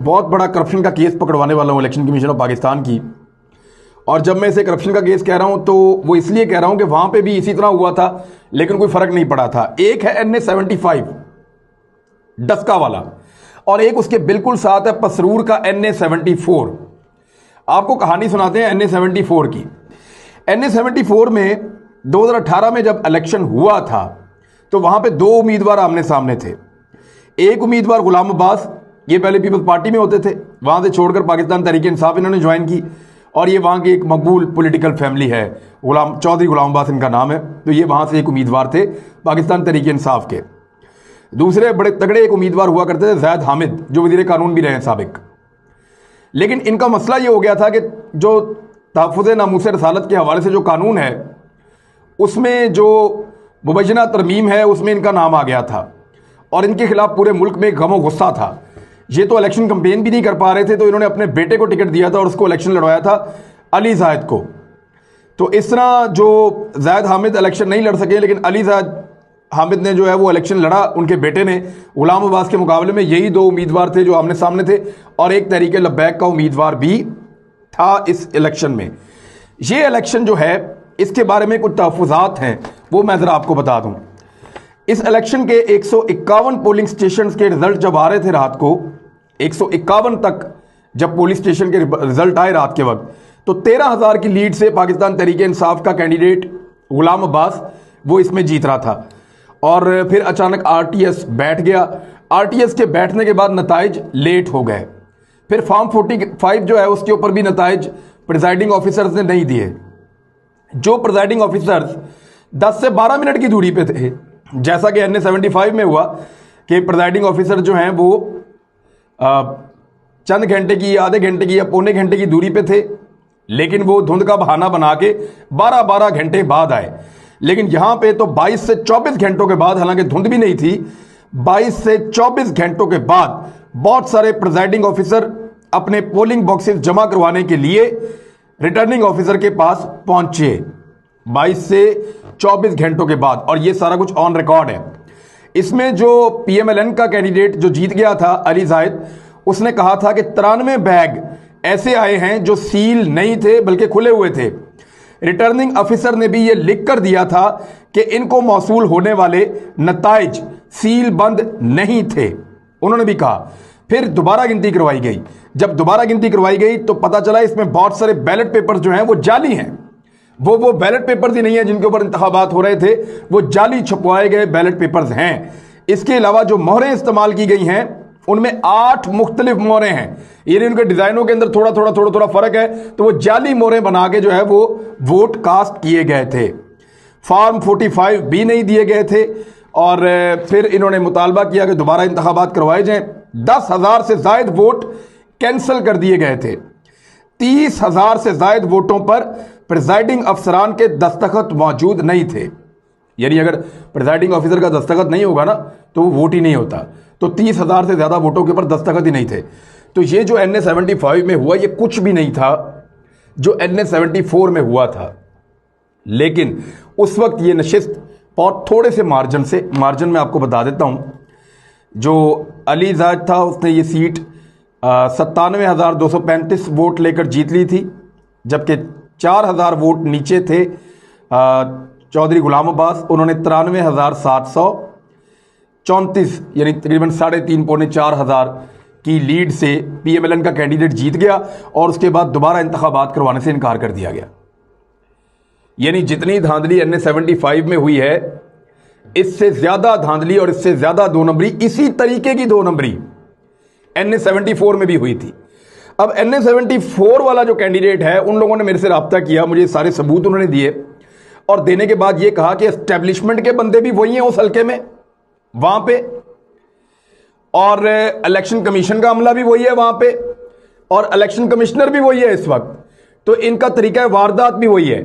बहुत बड़ा करप्शन का केस पकड़वाने वाला हूँ इलेक्शन कमीशन ऑफ पाकिस्तान की। और जब मैं इसे करप्शन का केस कह रहा हूँ तो वो इसलिए कह रहा हूँ कि वहां पे भी इसी तरह हुआ था लेकिन कोई फर्क नहीं पड़ा था। एक है NA-75 डस्का वाला और एक उसके बिल्कुल साथ है पसरूर का NA-74। आपको कहानी सुनाते हैं NA-74 की। NA-74 में 2018 में जब इलेक्शन हुआ था तो वहां पे दो उम्मीदवार आमने सामने थे। एक उम्मीदवार गुलाम अब्बास, ये पहले पीपल्स पार्टी में होते थे, वहां से छोड़कर पाकिस्तान तहरीक इंसाफ इन्होंने ज्वाइन की और ये वहां की एक मकबूल पॉलिटिकल फैमिली है, चौधरी गुलाम अब्बास इनका नाम है। तो ये वहां से एक उम्मीदवार थे पाकिस्तान तहरीक इंसाफ के। दूसरे बड़े तगड़े एक उम्मीदवार हुआ करते थे जैद हामिद, जो वजीर कानून भी रहे हैं साबिक। लेकिन इनका मसला ये हो गया था कि जो तहफ़्फ़ुज़ नामूस रसालत के हवाले से जो कानून है उसमें जो मुबैना तरमीम है उसमें इनका नाम आ गया था और इनके खिलाफ पूरे मुल्क में गम और गुस्सा था। ये तो इलेक्शन कंपेन भी नहीं कर पा रहे थे तो इन्होंने अपने बेटे को टिकट दिया था और उसको इलेक्शन लड़वाया था, अली ज़ाहिद को। तो इस तरह जो ज़ाहिद हामिद इलेक्शन नहीं लड़ सके लेकिन अली ज़ाहिद हामिद ने जो है वो इलेक्शन लड़ा उनके बेटे ने। गुलाम अब्बास के मुकाबले में यही दो उम्मीदवार थे जो आमने सामने थे और एक तहरीक लब्बैक का उम्मीदवार भी था इस इलेक्शन में। ये इलेक्शन जो है इसके बारे में कुछ तहफ़्फ़ुज़ात हैं वो मैं ज़रा आपको बता दूं। इस इलेक्शन के 151 पोलिंग स्टेशन के रिजल्ट जब आ रहे थे रात को, 151 तक जब पोलिंग स्टेशन के रिजल्ट आए रात के वक्त, तो 13,000 की लीड से पाकिस्तान तहरीक इंसाफ का कैंडिडेट गुलाम अब्बास वो इसमें जीत रहा था। और फिर अचानक RTS बैठ गया। RTS के बैठने के बाद नताइज लेट हो गए। फिर फॉर्म 45 जो है उसके ऊपर भी नताइज प्रिजाइडिंग ऑफिसर्स ने नहीं दिए। जो प्रिजाइडिंग ऑफिसर्स 10 से 12 मिनट की दूरी पे थे, जैसा कि NA-75 में हुआ कि प्रिजाइडिंग ऑफिसर जो हैं वो चंद घंटे की, आधे घंटे की या पौने घंटे की दूरी पे थे, लेकिन वो धुंध का बहाना बना के 12-12 घंटे बाद आए। लेकिन यहां पे तो 22 से 24 घंटों के बाद, हालांकि धुंध भी नहीं थी, 22 से 24 घंटों के बाद बहुत सारे प्रिजाइडिंग ऑफिसर अपने पोलिंग बॉक्सेस जमा करवाने के लिए रिटर्निंग ऑफिसर के पास पहुंचे 22 से 24 घंटों के बाद। और ये सारा कुछ ऑन रिकॉर्ड है। इसमें जो PMLN का कैंडिडेट जो जीत गया था अली ज़ाहिद, उसने कहा था कि 93 बैग ऐसे आए हैं जो सील नहीं थे बल्कि खुले हुए थे। रिटर्निंग ऑफिसर ने भी ये लिख कर दिया था कि इनको मौसूल होने वाले नताइज सील बंद नहीं थे, उन्होंने भी कहा। फिर दोबारा गिनती करवाई गई। जब दोबारा गिनती करवाई गई तो पता चला इसमें बहुत सारे बैलेट पेपर्स जो हैं वो जाली हैं। वो बैलेट पेपर्स ही नहीं है जिनके ऊपर इंतखाबात हो रहे थे, वो जाली छपवाए गए बैलेट पेपर्स हैं। इसके अलावा जो मोहरें इस्तेमाल की गई हैं उनमें 8 मुख्तलिफ मोहरें हैं। यानी उनके डिजाइनों के अंदर थोड़ा थोड़ा फर्क है, तो वो जाली मोहरें बना के जो है वो वोट कास्ट किए गए थे। फॉर्म 45 भी नहीं दिए गए थे और फिर इन्होंने मुतालबा किया कि दोबारा इंतखाबात करवाए जाएं। 10,000 से जायद वोट कैंसिल कर दिए गए थे। 30,000 से जायद वोटों पर प्रिजाइडिंग अफसरान के दस्तखत मौजूद नहीं थे। यानी अगर प्रिजाइडिंग ऑफिसर का दस्तखत नहीं होगा ना तो वो वोट ही नहीं होता। तो 30,000 से ज्यादा वोटों के ऊपर दस्तखत ही नहीं थे। तो ये जो NA-75 में हुआ ये कुछ भी नहीं था जो NA-74 में हुआ था। लेकिन उस वक्त ये नशिस्त बहुत थोड़े से मार्जिन में आपको बता देता हूं, जो अली ज़ाहिद था उसने ये सीट 97,235 वोट लेकर जीत ली थी, जबकि 4,000 वोट नीचे थे चौधरी गुलाम अब्बास, उन्होंने 93,734 यानी तकरीबन 3.5-4,000 की लीड से PMLN का कैंडिडेट जीत गया और उसके बाद दोबारा इंतखाबात करवाने से इनकार कर दिया गया। यानी जितनी धांधली NA-75 में हुई है इससे ज्यादा धांधली और इससे ज्यादा दो नंबरी, इसी तरीके की दो नंबरी NA-74 में भी हुई थी। अब NA-74 वाला जो कैंडिडेट है उन लोगों ने मेरे से रब्ता किया, मुझे सारे सबूत उन्होंने दिए और देने के बाद ये कहा कि एस्टेब्लिशमेंट के बंदे भी वही हैं उस हल्के में वहां पे, और इलेक्शन कमीशन का अमला भी वही है वहां पे, और इलेक्शन कमिश्नर भी वही है इस वक्त। तो इनका तरीका वारदात भी वही है।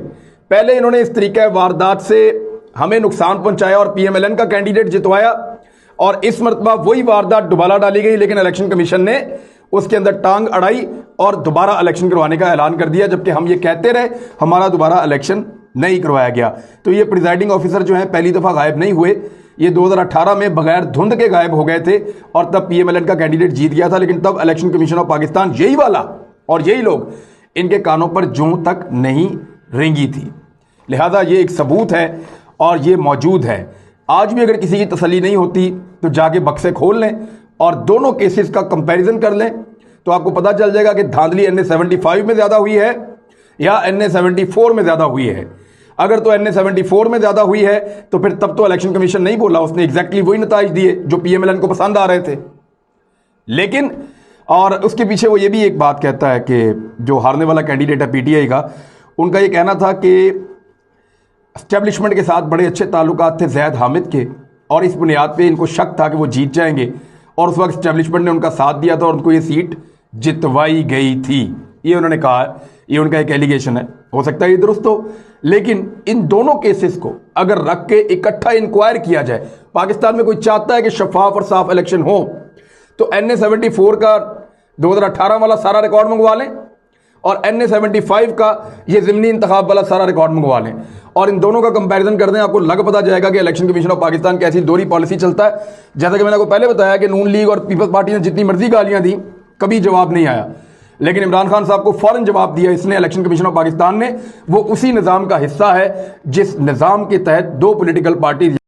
पहले इन्होंने इस तरीका वारदात से हमें नुकसान पहुंचाया और PMLN का कैंडिडेट जितवाया और इस मरतबा वही वारदात दोबारा डाली गई, लेकिन इलेक्शन कमीशन ने उसके अंदर टांग अड़ाई और दोबारा इलेक्शन करवाने का ऐलान कर दिया, जबकि हम ये कहते रहे हमारा दोबारा इलेक्शन नहीं करवाया गया। तो ये प्रिजाइडिंग ऑफिसर जो है पहली दफा गायब नहीं हुए, ये 2018 में बगैर धुंध के गायब हो गए थे और तब पीएमएलएन का कैंडिडेट जीत गया था, लेकिन तब इलेक्शन कमीशन ऑफ पाकिस्तान यही वाला और यही लोग इनके कानों पर जूं तक नहीं रेंगी थी। लिहाजा ये एक सबूत है और ये मौजूद है। आज भी अगर किसी की तसल्ली नहीं होती तो जाके बक्से खोल लें और दोनों केसेस का कंपैरिजन कर लें तो आपको पता चल जाएगा कि धांधली NA-75 में ज़्यादा हुई है या NA-74 में ज़्यादा हुई है। अगर तो NA-74 में ज़्यादा हुई है तो फिर तब तो इलेक्शन कमीशन नहीं बोला, उसने एग्जैक्टली वही नताइज दिए जो पीएमएलएन को पसंद आ रहे थे। लेकिन और उसके पीछे वो ये भी एक बात कहता है कि जो हारने वाला कैंडिडेट है पीटीआई का, उनका ये कहना था कि एस्टेब्लिशमेंट के साथ बड़े अच्छे ताल्लुकात थे जैद हामिद के और इस बुनियाद पे इनको शक था कि वो जीत जाएंगे और उस वक्त एस्टेब्लिशमेंट ने उनका साथ दिया था और उनको ये सीट जितवाई गई थी। ये उन्होंने कहा, ये उनका एक एलिगेशन है, हो सकता है ये दुरुस्त हो, लेकिन इन दोनों केसेस को अगर रख के इकट्ठा इंक्वायर किया जाए, पाकिस्तान में कोई चाहता है कि शफाफ और साफ इलेक्शन हो तो NA-74 का 2018 वाला सारा रिकॉर्ड मंगवा लें और NA-75 का ये ज़िमनी इंतखाब वाला सारा रिकॉर्ड मंगवा लें और इन दोनों का कंपैरिजन कर दें। आपको लग पता जाएगा कि इलेक्शन कमीशन ऑफ पाकिस्तान कैसी दोहरी पॉलिसी चलता है। जैसा कि मैंने आपको पहले बताया कि नून लीग और पीपल्स पार्टी ने जितनी मर्जी गालियां दी, कभी जवाब नहीं आया, लेकिन इमरान खान साहब को फौरन जवाब दिया इसने, इलेक्शन कमीशन ऑफ पाकिस्तान ने। वो उसी निज़ाम का हिस्सा है जिस निज़ाम के तहत दो पॉलिटिकल पार्टी